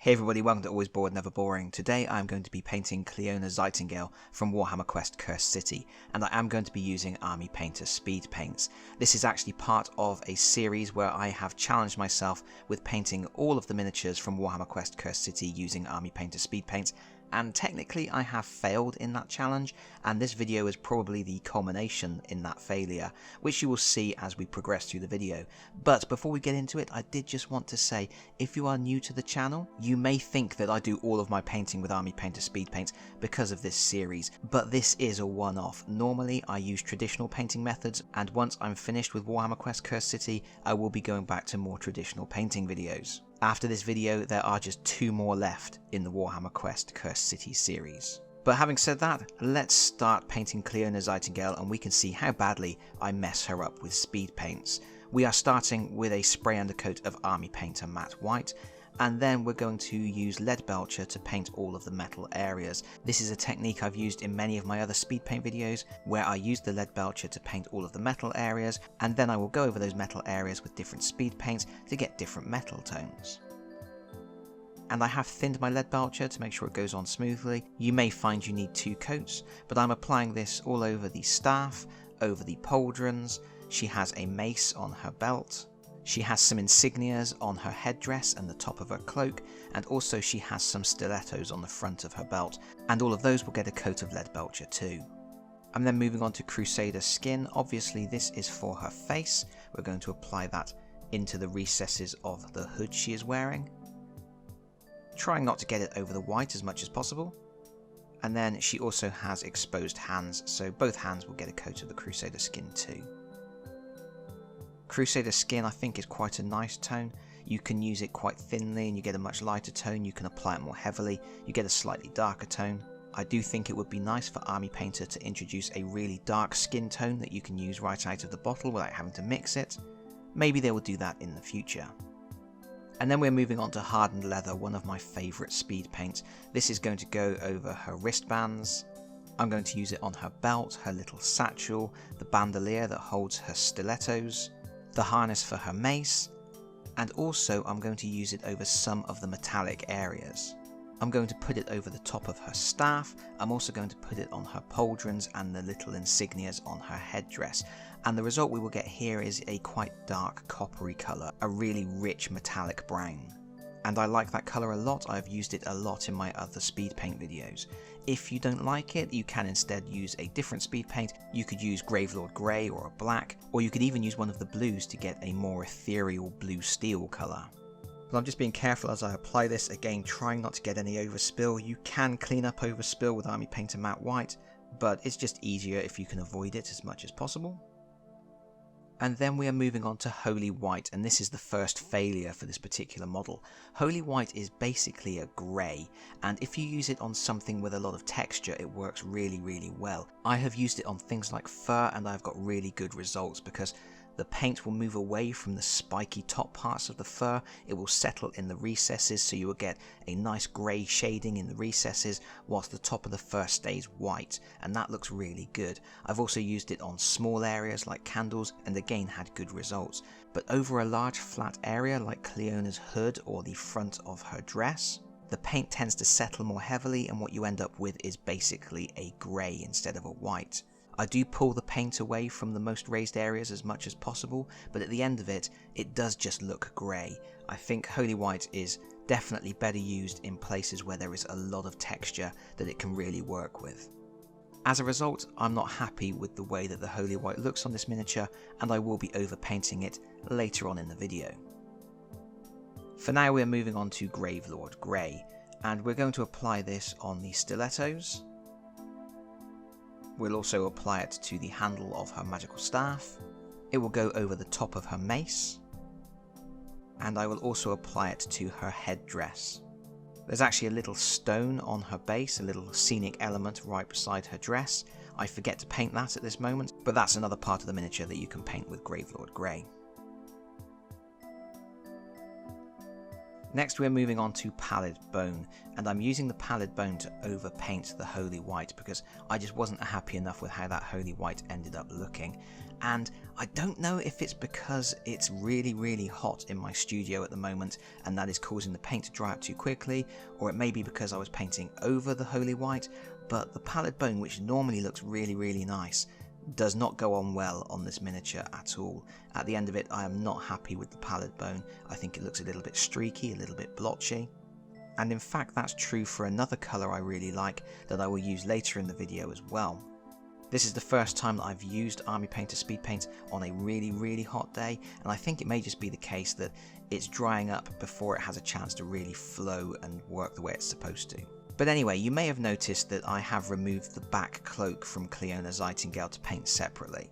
Hey everybody, welcome to Always Bored Never Boring. Today I'm going to be painting Cleona Zeitengale from Warhammer Quest Cursed City, and I am going to be using Army Painter Speedpaints. This is actually part of a series where I have challenged myself with painting all of the miniatures from Warhammer Quest Cursed City using Army Painter Speedpaints, and technically I have failed in that challenge, and this video is probably the culmination in that failure, which you will see as we progress through the video. But before we get into it, I did just want to say, if you are new to the channel, you may think that I do all of my painting with Army Painter Speedpaints because of this series, but this is a one-off. Normally I use traditional painting methods, and once I'm finished with Warhammer Quest Cursed City, I will be going back to more traditional painting videos. After this video, there are just 2 more left in the Warhammer Quest Cursed City series. But having said that, let's start painting Cleona Zeitengale and we can see how badly I mess her up with speed paints. We are starting with a spray undercoat of Army Painter Matte White, and then we're going to use lead belcher to paint all of the metal areas. This is a technique I've used in many of my other speed paint videos, where I use the lead belcher to paint all of the metal areas, and then I will go over those metal areas with different speed paints to get different metal tones. And I have thinned my lead belcher to make sure it goes on smoothly. You may find you need 2 coats, but I'm applying this all over the staff, over the pauldrons. She has a mace on her belt. She has some insignias on her headdress and the top of her cloak, and also she has some stilettos on the front of her belt, and all of those will get a coat of lead belcher too. I'm then moving on to Crusader skin. Obviously this is for her face. We're going to apply that into the recesses of the hood she is wearing, trying not to get it over the white as much as possible. And then she also has exposed hands, so both hands will get a coat of the Crusader skin too. Crusader skin I think is quite a nice tone. You can use it quite thinly and you get a much lighter tone. You can apply it more heavily, you get a slightly darker tone. I do think it would be nice for Army Painter to introduce a really dark skin tone that you can use right out of the bottle without having to mix it. Maybe they will do that in the future. And then we're moving on to hardened leather, one of my favourite speed paints. This is going to go over her wristbands. I'm going to use it on her belt, her little satchel, the bandolier that holds her stilettos, the harness for her mace, and also I'm going to use it over some of the metallic areas. I'm going to put it over the top of her staff. I'm also going to put it on her pauldrons and the little insignias on her headdress. And the result we will get here is a quite dark coppery colour, a really rich metallic brown. And I like that colour a lot. I've used it a lot in my other speed paint videos. If you don't like it, you can instead use a different speed paint. You could use Gravelord Grey or a black, or you could even use one of the blues to get a more ethereal blue steel colour. But I'm just being careful as I apply this, again trying not to get any overspill. You can clean up overspill with Army Painter Matte White, but it's just easier if you can avoid it as much as possible. And then we are moving on to Holy White, and this is the first failure for this particular model. Holy White is basically a grey, and if you use it on something with a lot of texture, it works really well. I have used it on things like fur, and I've got really good results because the paint will move away from the spiky top parts of the fur. It will settle in the recesses, so you will get a nice grey shading in the recesses whilst the top of the fur stays white, and that looks really good. I've also used it on small areas like candles and again had good results, but over a large flat area like Cleona's hood or the front of her dress, the paint tends to settle more heavily and what you end up with is basically a grey instead of a white. I do pull the paint away from the most raised areas as much as possible, but at the end of it, it does just look grey. I think Holy White is definitely better used in places where there is a lot of texture that it can really work with. As a result, I'm not happy with the way that the Holy White looks on this miniature, and I will be overpainting it later on in the video. For now we're moving on to Gravelord Grey, and we're going to apply this on the stilettos. We'll also apply it to the handle of her magical staff. It will go over the top of her mace. And I will also apply it to her headdress. There's actually a little stone on her base, a little scenic element right beside her dress. I forget to paint that at this moment, but that's another part of the miniature that you can paint with Gravelord Grey. Next we're moving on to Pallid Bone, and I'm using the Pallid Bone to overpaint the Holy White because I just wasn't happy enough with how that Holy White ended up looking. And I don't know if it's because it's really hot in my studio at the moment and that is causing the paint to dry up too quickly, or it may be because I was painting over the Holy White, but the Pallid Bone, which normally looks really nice, does not go on well on this miniature at all. At the end of it, I am not happy with the Pallid Bone. I think it looks a little bit streaky, a little bit blotchy. And in fact that's true for another colour I really like that I will use later in the video as well. This is the first time that I've used Army Painter Speedpaints on a really hot day, and I think it may just be the case that it's drying up before it has a chance to really flow and work the way it's supposed to. But anyway, you may have noticed that I have removed the back cloak from Cleona Zeitengale to paint separately.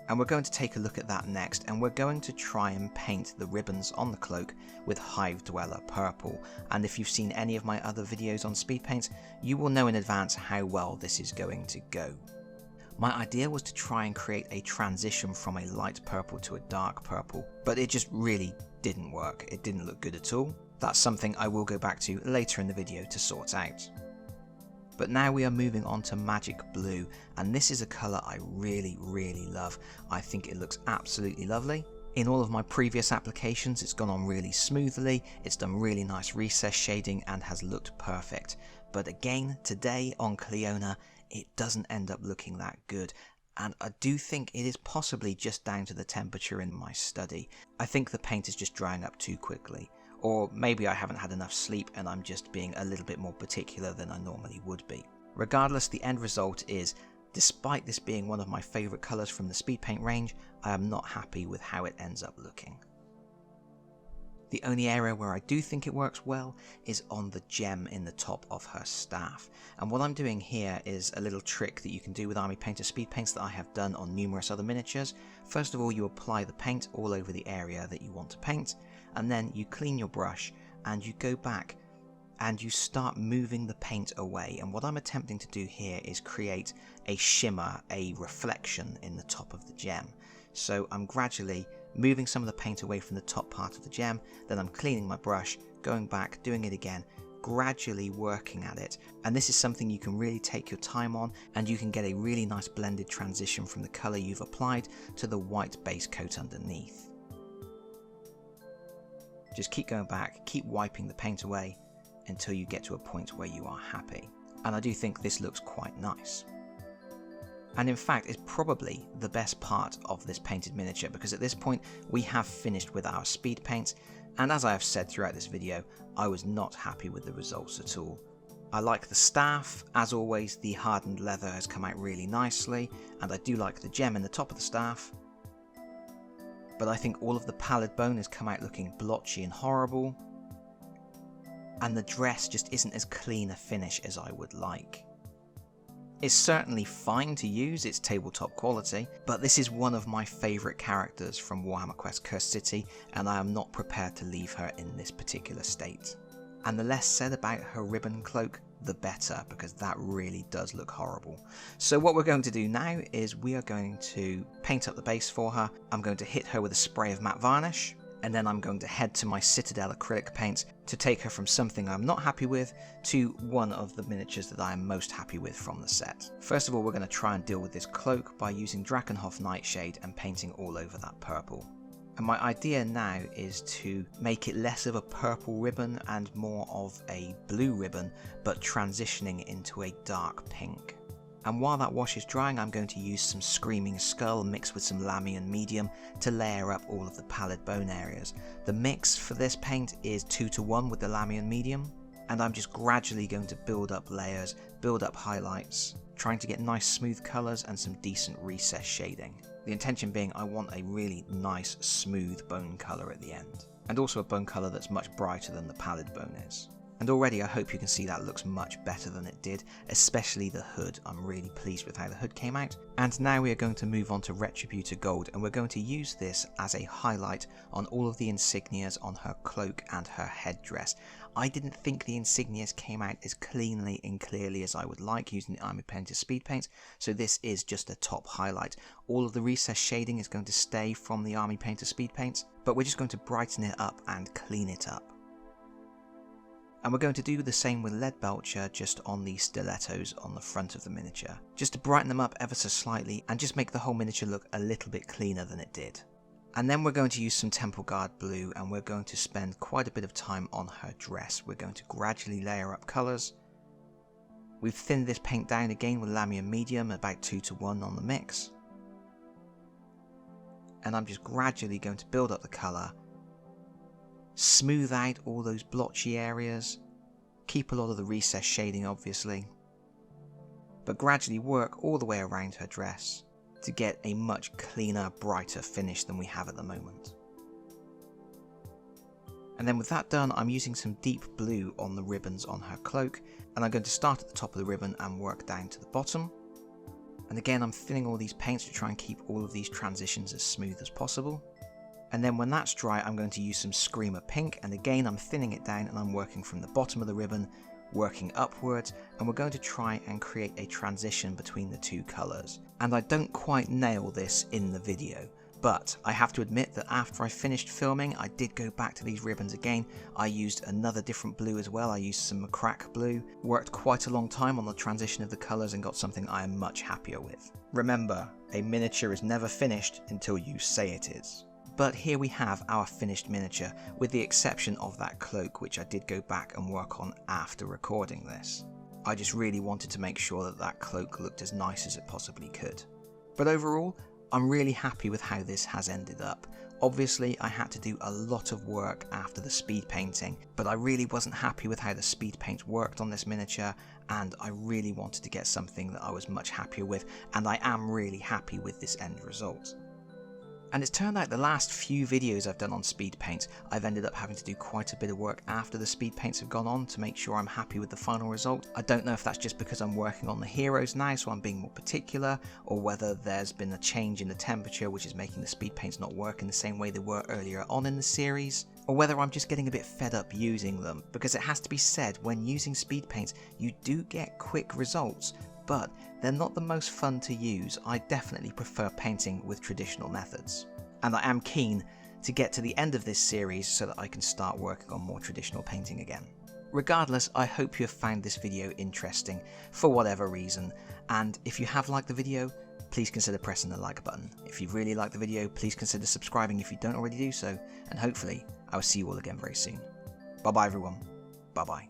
And we're going to take a look at that next, and we're going to try and paint the ribbons on the cloak with Hive Dweller purple. And if you've seen any of my other videos on speed paints, you will know in advance how well this is going to go. My idea was to try and create a transition from a light purple to a dark purple, but it just really didn't work. It didn't look good at all. That's something I will go back to later in the video to sort out. But now we are moving on to Magic Blue, and this is a colour I really love. I think it looks absolutely lovely. In all of my previous applications it's gone on really smoothly, it's done really nice recess shading and has looked perfect. But again, today on Cleona, it doesn't end up looking that good. And I do think it is possibly just down to the temperature in my study. I think the paint is just drying up too quickly. Or maybe I haven't had enough sleep and I'm just being a little bit more particular than I normally would be. Regardless, the end result is, despite this being one of my favourite colours from the speed paint range, I am not happy with how it ends up looking. The only area where I do think it works well is on the gem in the top of her staff. And what I'm doing here is a little trick that you can do with Army Painter Speedpaints that I have done on numerous other miniatures. First of all, you apply the paint all over the area that you want to paint, and then you clean your brush and you go back and you start moving the paint away. And what I'm attempting to do here is create a shimmer, a reflection in the top of the gem. So I'm gradually moving some of the paint away from the top part of the gem, then I'm cleaning my brush, going back, doing it again, gradually working at it. And this is something you can really take your time on, and you can get a really nice blended transition from the colour you've applied to the white base coat underneath. Just keep going back, keep wiping the paint away until you get to a point where you are happy. And I do think this looks quite nice. And in fact, it's probably the best part of this painted miniature, because at this point we have finished with our speed paints, and as I have said throughout this video, I was not happy with the results at all. I like the staff. As always, the hardened leather has come out really nicely, and I do like the gem in the top of the staff. But I think all of the Pallid Bone has come out looking blotchy and horrible, and the dress just isn't as clean a finish as I would like. It's certainly fine to use, it's tabletop quality, but this is one of my favourite characters from Warhammer Quest Cursed City, and I am not prepared to leave her in this particular state. And the less said about her ribbon cloak, the better, because that really does look horrible. So what we're going to do now is we are going to paint up the base for her. I'm going to hit her with a spray of matte varnish, and then I'm going to head to my Citadel acrylic paints to take her from something I'm not happy with to one of the miniatures that I am most happy with from the set. First of all, we're going to try and deal with this cloak by using Drakenhof Nightshade and painting all over that purple. And my idea now is to make it less of a purple ribbon and more of a blue ribbon, but transitioning into a dark pink. And while that wash is drying, I'm going to use some Screaming Skull mixed with some Lamian Medium to layer up all of the Pallid Bone areas. The mix for this paint is 2:1 with the Lamian Medium, and I'm just gradually going to build up layers, build up highlights, trying to get nice smooth colours and some decent recess shading. The intention being I want a really nice smooth bone colour at the end, and also a bone colour that's much brighter than the Pallid Bone is. And already I hope you can see that looks much better than it did, especially the hood. I'm really pleased with how the hood came out. And now we are going to move on to Retributor Gold, and we're going to use this as a highlight on all of the insignias on her cloak and her headdress. I didn't think the insignias came out as cleanly and clearly as I would like using the Army Painter Speedpaints, so this is just a top highlight. All of the recess shading is going to stay from the Army Painter Speedpaints, but we're just going to brighten it up and clean it up. And we're going to do the same with lead belcher just on the stilettos on the front of the miniature, just to brighten them up ever so slightly and just make the whole miniature look a little bit cleaner than it did. And then we're going to use some Temple Guard blue, and we're going to spend quite a bit of time on her dress. We're going to gradually layer up colours. We've thinned this paint down again with Lamium Medium, about 2:1 on the mix. And I'm just gradually going to build up the colour, smooth out all those blotchy areas, keep a lot of the recessed shading obviously, but gradually work all the way around her dress to get a much cleaner, brighter finish than we have at the moment. And then with that done, I'm using some deep blue on the ribbons on her cloak, and I'm going to start at the top of the ribbon and work down to the bottom. And again, I'm thinning all these paints to try and keep all of these transitions as smooth as possible. And then when that's dry, I'm going to use some Screamer Pink, and again I'm thinning it down and I'm working from the bottom of the ribbon, working upwards, and we're going to try and create a transition between the two colours. And I don't quite nail this in the video, but I have to admit that after I finished filming, I did go back to these ribbons again. I used another different blue as well. I used some Macrack blue, worked quite a long time on the transition of the colours and got something I am much happier with. Remember, a miniature is never finished until you say it is. But here we have our finished miniature, with the exception of that cloak, which I did go back and work on after recording this. I just really wanted to make sure that that cloak looked as nice as it possibly could. But overall, I'm really happy with how this has ended up. Obviously, I had to do a lot of work after the speed painting, but I really wasn't happy with how the speed paint worked on this miniature, and I really wanted to get something that I was much happier with, and I am really happy with this end result. And it's turned out the last few videos I've done on speed paints, I've ended up having to do quite a bit of work after the speed paints have gone on to make sure I'm happy with the final result. I don't know if that's just because I'm working on the heroes now, so I'm being more particular, or whether there's been a change in the temperature which is making the speed paints not work in the same way they were earlier on in the series, or whether I'm just getting a bit fed up using them, because it has to be said, when using speed paints you do get quick results, but they're not the most fun to use. I definitely prefer painting with traditional methods. And I am keen to get to the end of this series so that I can start working on more traditional painting again. Regardless, I hope you have found this video interesting for whatever reason, and if you have liked the video, please consider pressing the like button. If you really liked the video, please consider subscribing if you don't already do so, and hopefully I will see you all again very soon. Bye bye everyone, bye bye.